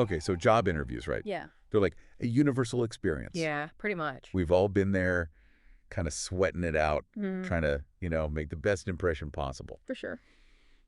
Okay, so job interviews, right? Yeah. They're like a universal experience. Yeah, pretty much. We've all been there, kind of sweating it out, Mm, trying to, make the best impression possible. for sure.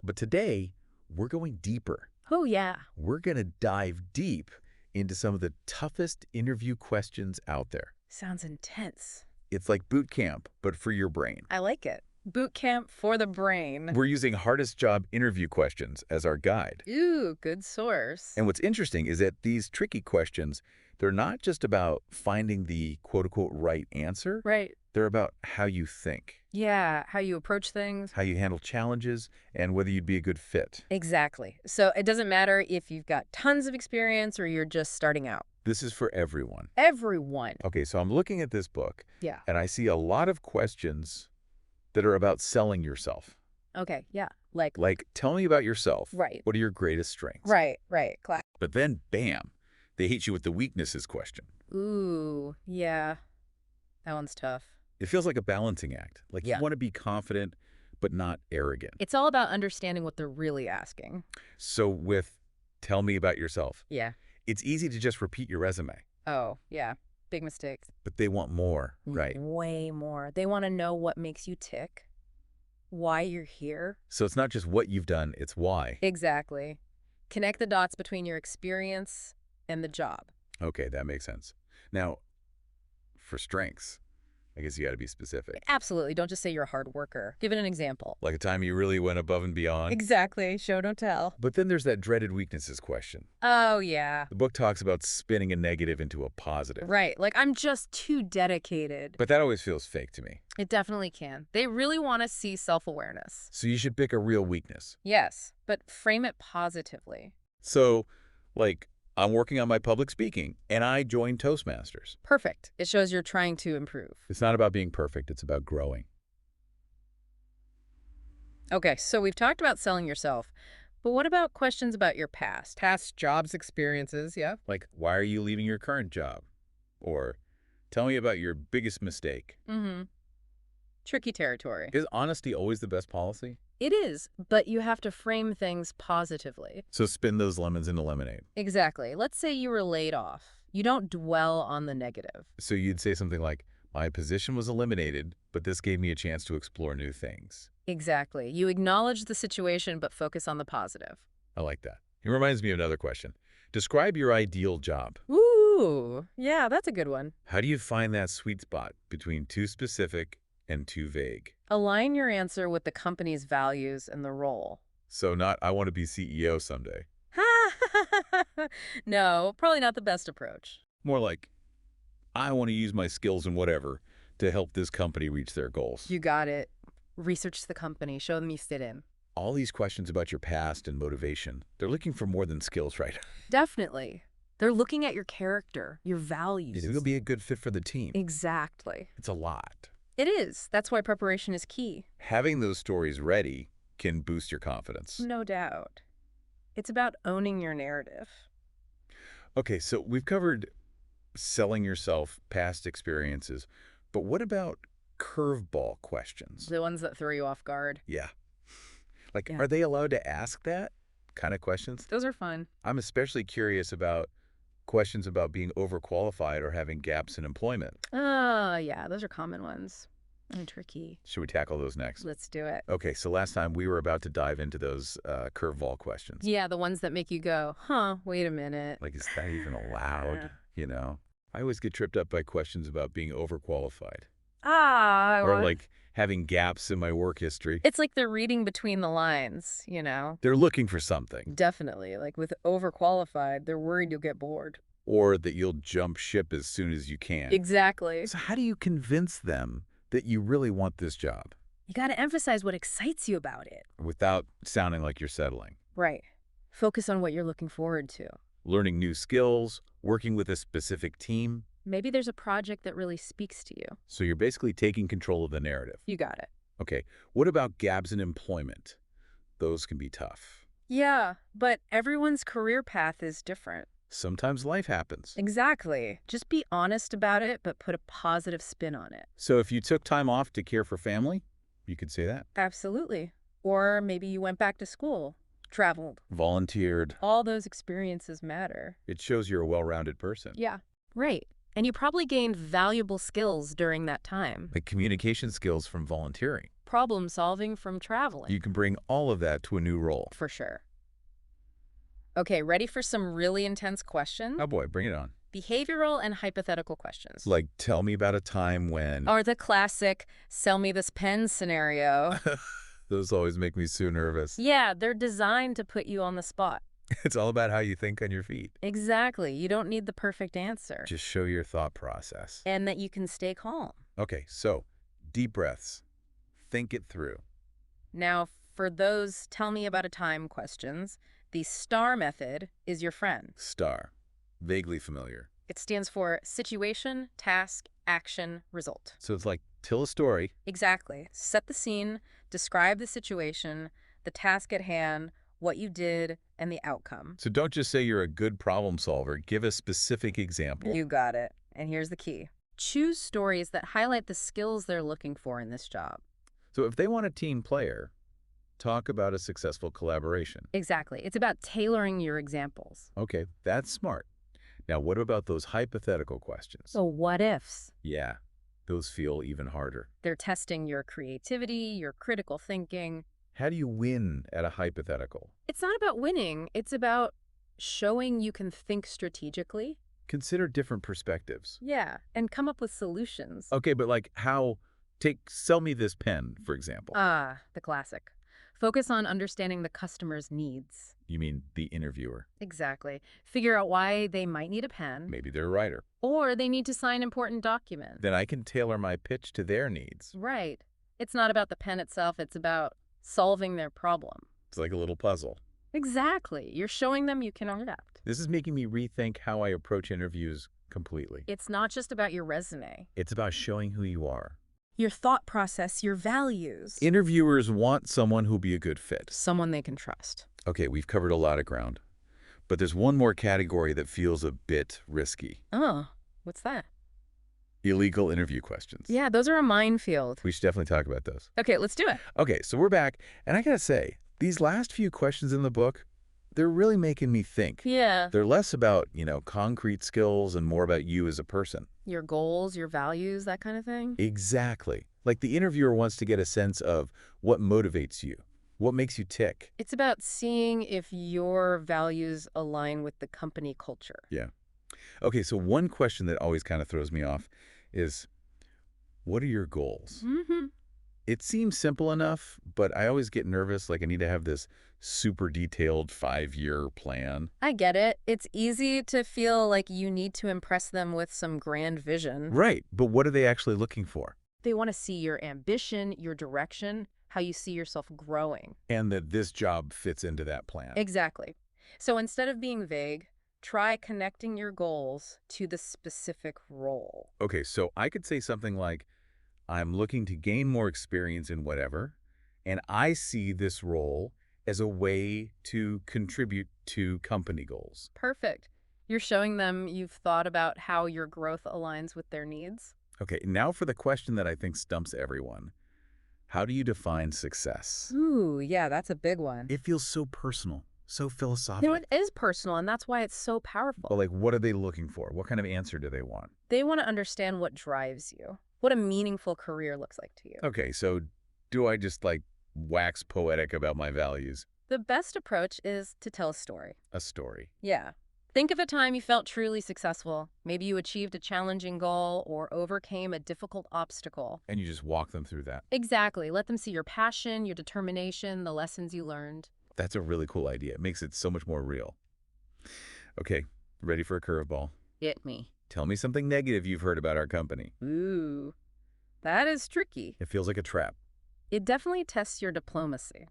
But today, we're going deeper. Oh, yeah. We're going to dive deep into some of the toughest interview questions out there. Sounds intense. It's like boot camp, but for your brain. I like it. Boot camp for the brain. We're using hardest job interview questions as our guide. Ooh, good source. And what's interesting is that these tricky questions, they're not just about finding the quote-unquote right answer. Right. They're about how you think, Yeah, how you approach things. how you handle challenges, and whether you'd be a good fit. Exactly. So it doesn't matter if you've got tons of experience or you're just starting out. This is for everyone. Everyone. Okay, so I'm looking at this book, Yeah. and I see a lot of questions that are about selling yourself. Okay, yeah. Like, Like, tell me about yourself. right. What are your greatest strengths? Right. But then, bam, they hit you with the weaknesses question. Ooh, yeah. That one's tough. It feels like a balancing act. Like Yeah. you want to be confident, but not arrogant. It's all about understanding what they're really asking. So with tell me about yourself, Yeah. it's easy to just repeat your resume, Oh, yeah. Big mistake. but they want more, right? Way more. They want to know what makes you tick, why you're here. So it's not just what you've done, it's why. Exactly. Connect the dots between your experience and the job. Okay, that makes sense. Now, for strengths, I guess you got to be specific. Absolutely. Don't just say you're a hard worker. Give it an example. Like a time you really went above and beyond. Exactly. Show, don't tell. But then there's that dreaded weaknesses question. Oh, yeah. The book talks about spinning a negative into a positive. Right. Like, I'm just too dedicated. But that always feels fake to me. It definitely can. They really want to see self-awareness. So you should pick a real weakness. Yes, but frame it positively. So, like, I'm working on my public speaking, and I joined Toastmasters. Perfect. It shows you're trying to improve. It's not about being perfect, it's about growing. Okay, so we've talked about selling yourself, but what about questions about your past? Past jobs, experiences, yeah? Like, why are you leaving your current job? Or, tell me about your biggest mistake. Mm-hmm. Tricky territory. Is honesty always the best policy? It is, but you have to frame things positively. So spin those lemons into lemonade. Exactly. Let's say you were laid off. You don't dwell on the negative. So you'd say something like, my position was eliminated, but this gave me a chance to explore new things. Exactly. You acknowledge the situation, but focus on the positive. I like that. It reminds me of another question. Describe your ideal job. Ooh, yeah, that's a good one. How do you find that sweet spot between too specific and too vague? Align your answer with the company's values and the role. So not, I want to be CEO someday. No, probably not the best approach. More like, I want to use my skills and whatever to help this company reach their goals. You got it. Research the company. Show them you fit in. All these questions about your past and motivation, they're looking for more than skills, right? Definitely. They're looking at your character, your values. It'll be a good fit for the team. Exactly. It's a lot. It is. That's why preparation is key. Having those stories ready can boost your confidence. No doubt. It's about owning your narrative. Okay, so we've covered selling yourself, past experiences, but what about curveball questions? The ones that throw you off guard. Yeah. Like, Yeah. are they allowed to ask that kind of questions? Those are fun. I'm especially curious about questions about being overqualified or having gaps in employment. Yeah, those are common ones. And tricky. Should we tackle those next? Let's do it. Okay, so last time we were about to dive into those curveball questions. Yeah, the ones that make you go, huh, wait a minute. Like, is that even allowed? I always get tripped up by questions about being overqualified. Or like having gaps in my work history. It's like they're reading between the lines, They're looking for something. Definitely. Like with overqualified, they're worried you'll get bored. Or that you'll jump ship as soon as you can. Exactly. So how do you convince them that you really want this job You got to emphasize what excites you about it. without sounding like you're settling? Right. Focus on what you're looking forward to. Learning new skills, working with a specific team. Maybe there's a project that really speaks to you. So you're basically taking control of the narrative. You got it. Okay, what about gaps in employment? Those can be tough. Yeah, but everyone's career path is different. Sometimes life happens. Exactly. Just be honest about it, but put a positive spin on it. So if you took time off to care for family, you could say that. Absolutely. Or maybe you went back to school. traveled, volunteered. all those experiences matter. It shows you're a well-rounded person. Yeah, right. And you probably gained valuable skills during that time. Like communication skills from volunteering. Problem solving from traveling. You can bring all of that to a new role. For sure. Okay, ready for some really intense questions? Oh boy, bring it on. Behavioral and hypothetical questions. Like, tell me about a time when... Or the classic, sell me this pen scenario. Those always make me so nervous. Yeah, they're designed to put you on the spot. It's all about how you think on your feet. Exactly. You don't need the perfect answer. Just show your thought process. And that you can stay calm. Okay, so deep breaths. Think it through. Now, for those tell me about a time questions, the STAR method is your friend. STAR. Vaguely familiar. It stands for situation, task, action, result. So it's like, tell a story. Exactly. Set the scene, describe the situation, the task at hand, what you did, and the outcome. So don't just say you're a good problem solver. Give a specific example. You got it. And here's the key. Choose stories that highlight the skills they're looking for in this job. So if they want a team player, talk about a successful collaboration. Exactly. It's about tailoring your examples. Okay, that's smart. Now, what about those hypothetical questions? So what ifs? Yeah, those feel even harder. They're testing your creativity, your critical thinking. How do you win at a hypothetical? It's not about winning. It's about showing you can think strategically. Consider different perspectives. Yeah, and come up with solutions. Okay, but like how... sell me this pen, for example. Ah, the classic. Focus on understanding the customer's needs. You mean the interviewer. Exactly. Figure out why they might need a pen. Maybe they're a writer. Or they need to sign important documents. Then I can tailor my pitch to their needs. Right. It's not about the pen itself. It's about solving their problem. It's like a little puzzle. Exactly. You're showing them you can adapt. This is making me rethink how I approach interviews completely. It's not just about your resume. It's about showing who you are. Your thought process, your values. Interviewers want someone who'll be a good fit. Someone they can trust. Okay, we've covered a lot of ground. But there's one more category that feels a bit risky. Oh, what's that? Illegal interview questions. Yeah, those are a minefield. We should definitely talk about those. Okay, let's do it. Okay, so we're back. And I gotta say, these last few questions in the book, they're really making me think. Yeah. They're less about, concrete skills and more about you as a person. Your goals, your values, that kind of thing? Exactly. Like the interviewer wants to get a sense of what motivates you, what makes you tick. It's about seeing if your values align with the company culture. Yeah. Okay, so one question that always kind of throws me off is, what are your goals? Mm-hmm. It seems simple enough, but I always get nervous, like I need to have this super detailed 5-year plan. I get it. It's easy to feel like you need to impress them with some grand vision. Right, but what are they actually looking for? They want to see your ambition, your direction, how you see yourself growing. And that this job fits into that plan. Exactly. So instead of being vague, try connecting your goals to the specific role. Okay, so I could say something like, I'm looking to gain more experience in whatever, and I see this role as a way to contribute to company goals. Perfect. You're showing them you've thought about how your growth aligns with their needs. Okay, now for the question that I think stumps everyone. How do you define success? Ooh, yeah, that's a big one. It feels so personal, so philosophical. It is personal, and that's why it's so powerful. But like, what are they looking for? What kind of answer do they want? They want to understand what drives you, what a meaningful career looks like to you. Okay, so do I just wax poetic about my values? The best approach is to tell a story. A story. Yeah. Think of a time you felt truly successful. Maybe you achieved a challenging goal or overcame a difficult obstacle. And you just walk them through that. Exactly. Let them see your passion, your determination, the lessons you learned. That's a really cool idea. It makes it so much more real. Okay, ready for a curveball? Hit me. Tell me something negative you've heard about our company. Ooh, that is tricky. It feels like a trap. It definitely tests your diplomacy.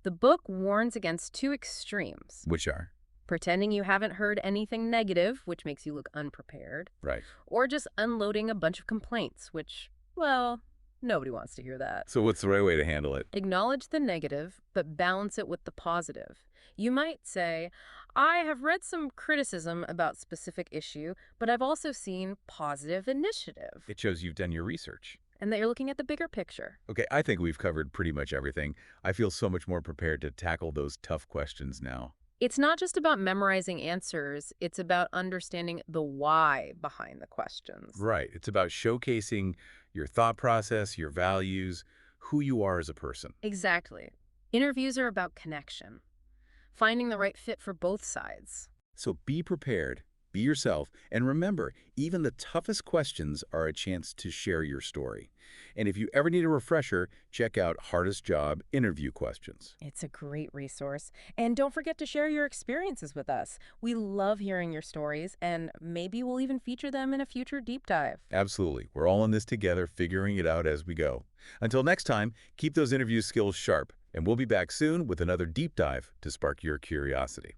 The book warns against two extremes. Which are? Pretending you haven't heard anything negative, which makes you look unprepared. Right. Or just unloading a bunch of complaints, which, well, nobody wants to hear that. So what's the right way to handle it? Acknowledge the negative, but balance it with the positive. You might say, I have read some criticism about specific issue, but I've also seen positive initiative. It shows you've done your research. and that you're looking at the bigger picture. Okay, I think we've covered pretty much everything. I feel so much more prepared to tackle those tough questions now. It's not just about memorizing answers, it's about understanding the why behind the questions. Right. It's about showcasing your thought process, your values, who you are as a person. Exactly. Interviews are about connection, finding the right fit for both sides. So be prepared, be yourself, and remember, even the toughest questions are a chance to share your story. And if you ever need a refresher, check out Hardest Job interview questions. It's a great resource. And don't forget to share your experiences with us. We love hearing your stories, and maybe we'll even feature them in a future deep dive. Absolutely. We're all in this together, figuring it out as we go. Until next time, keep those interview skills sharp, and we'll be back soon with another deep dive to spark your curiosity.